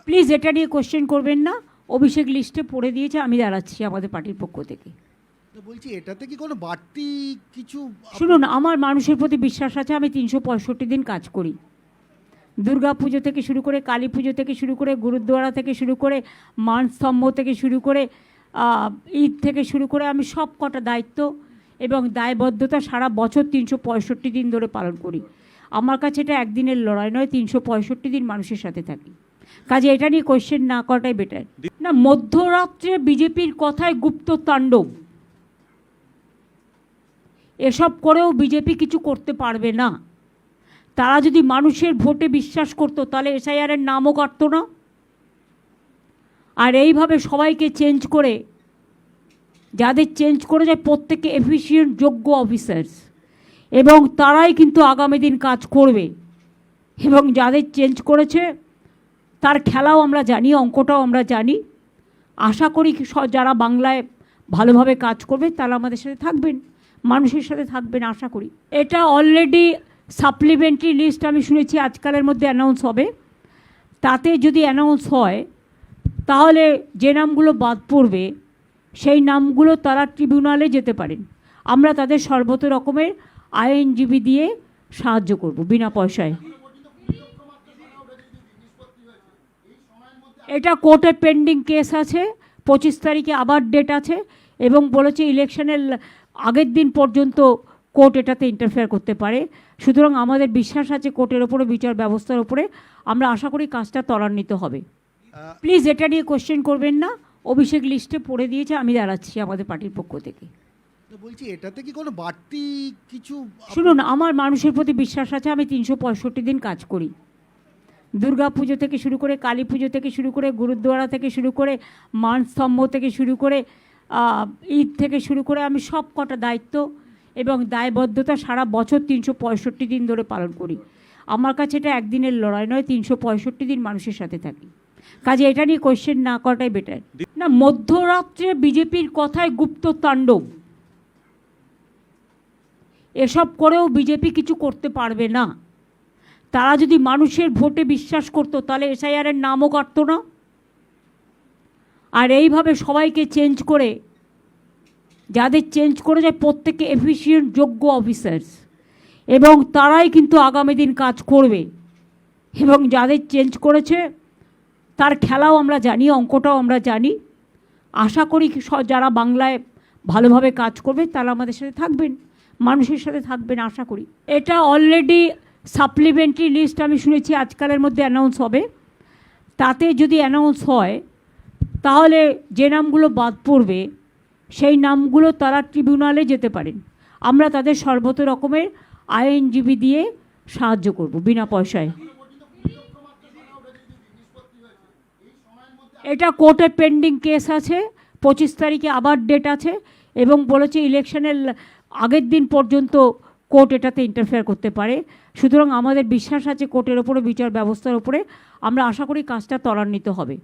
Please এটা নিয়ে question করবেন না। অভিষেক লিস্টে পড়ে দিয়েছে, আমি দাঁড়াচ্ছি আমাদের পার্টির পক্ষ থেকে। বলছি এটাতে কি কোনো বাড়তি কিছু? শুনুন, আমার মানুষের প্রতি বিশ্বাস আছে। আমি 365 দিন কাজ করি। দুর্গা পুজো থেকে শুরু করে, কালী পুজো থেকে শুরু করে, গুরুদ্বারা থেকে শুরু করে, মানস্তম্ভ থেকে শুরু করে, ঈদ থেকে শুরু করে, আমি সব কটা দায়িত্ব এবং দায়বদ্ধতা সারা বছর 365 দিন ধরে পালন করি। আমার কাছে এটা একদিনের লড়াই নয়, 365 দিন মানুষের সাথে থাকি। কাজে এটা নিয়ে কোয়েশ্চেন না করাটাই বেটার। না, মধ্যরাত্রে বিজেপির কথায় গুপ্ত তাণ্ডব, এসব করেও বিজেপি কিছু করতে পারবে না। তারা যদি মানুষের ভোটে বিশ্বাস করতো তাহলে এসআইআরের নামও কাটতো না। আর এইভাবে সবাইকে চেঞ্জ করে, যাদের চেঞ্জ করে যায় প্রত্যেকে এফিসিয়েন্ট যোগ্য অফিসার্স, এবং তারাই কিন্তু আগামী দিন কাজ করবে। এবং যাদের চেঞ্জ করেছে তার খেলাও আমরা জানি, অঙ্কটাও আমরা জানি। আশা করি যারা বাংলায় ভালোভাবে কাজ করবে তারা আমাদের সাথে থাকবেন, মানুষের সাথে থাকবেন আশা করি। এটা অলরেডি সাপ্লিমেন্টারি লিস্ট আমি শুনেছি আজকালের মধ্যে অ্যানাউন্স হবে। তাতে যদি অ্যানাউন্স হয় তাহলে যে নামগুলো বাদ পড়বে সেই নামগুলো তারা ট্রিবিউনালে যেতে পারেন। আমরা তাদের সর্বত রকমের আইনজীবী দিয়ে সাহায্য করব বিনা পয়সায়। এটা কোর্টে পেন্ডিং কেস আছে, 25 তারিখে আবার ডেট আছে, এবং বলেছে ইলেকশনের আগের দিন পর্যন্ত কোর্ট এটাতে ইন্টারফেয়ার করতে পারে। সুতরাং আমাদের বিশ্বাস আছে কোর্টের ওপরে, বিচার ব্যবস্থার ওপরে। আমরা আশা করি কাজটা ত্বরান্বিত হবে। প্লিজ এটা নিয়ে কোশ্চেন করবেন না। অভিষেক লিস্টে পড়ে দিয়েছে, আমি দাঁড়াচ্ছি আমাদের পার্টির পক্ষ থেকে। বলছি এটাতে কি কোনো বাড়তি কিছু? শুনুন, আমার মানুষের প্রতি বিশ্বাস আছে। আমি 365 দিন কাজ করি। দুর্গা পুজো থেকে শুরু করে, কালী পুজো থেকে শুরু করে, গুরুদ্বারা থেকে শুরু করে, মানস্তম্ভ থেকে শুরু করে, ঈদ থেকে শুরু করে, আমি সব কটা দায়িত্ব এবং দায়বদ্ধতা সারা বছর 365 দিন ধরে পালন করি। আমার কাছে এটা একদিনের লড়াই নয়, 365 দিন মানুষের সাথে থাকি। কাজে এটা নিয়ে কোয়েশ্চেন না করাটাই বেটার। না, মধ্যরাত্রে বিজেপির কথায় গুপ্ত তাণ্ডব, এসব করেও বিজেপি কিছু করতে পারবে না। তারা যদি মানুষের ভোটে বিশ্বাস করতো তাহলে এসআইআরের নামও কাটতো না। আর এইভাবে সবাইকে চেঞ্জ করে, যাদের চেঞ্জ করে যায় প্রত্যেকে এফিসিয়েন্ট যোগ্য অফিসার্স, এবং তারাই কিন্তু আগামী দিন কাজ করবে। এবং যাদের চেঞ্জ করেছে তার খেলাও আমরা জানি, অঙ্কটাও আমরা জানি। আশা করি যারা বাংলায় ভালোভাবে কাজ করবে তারা আমাদের সাথে থাকবেন, মানুষের সাথে থাকবেন আশা করি। এটা অলরেডি সাপ্লিমেন্টারি লিস্ট আমি শুনেছি আজকালের মধ্যে অ্যানাউন্স হবে। তাতে যদি অ্যানাউন্স হয় তাহলে যে নামগুলো বাদ পড়বে সেই নামগুলো তারা ট্রিবিউনালে যেতে পারেন। আমরা তাদের সর্বত রকমের আইনজীবী দিয়ে সাহায্য করব বিনা পয়সায়। এটা কোর্টে পেন্ডিং কেস আছে, 25 তারিখে আবার ডেট আছে, এবং বলেছে ইলেকশনের আগের দিন পর্যন্ত কোর্ট এটাতে ইন্টারফেয়ার করতে পারে। সুতরাং আমাদের বিশ্বাস আছে কোর্টের ওপরে, বিচার ব্যবস্থার ওপরে। আমরা আশা করি কাজটা ত্বরান্বিত হবে।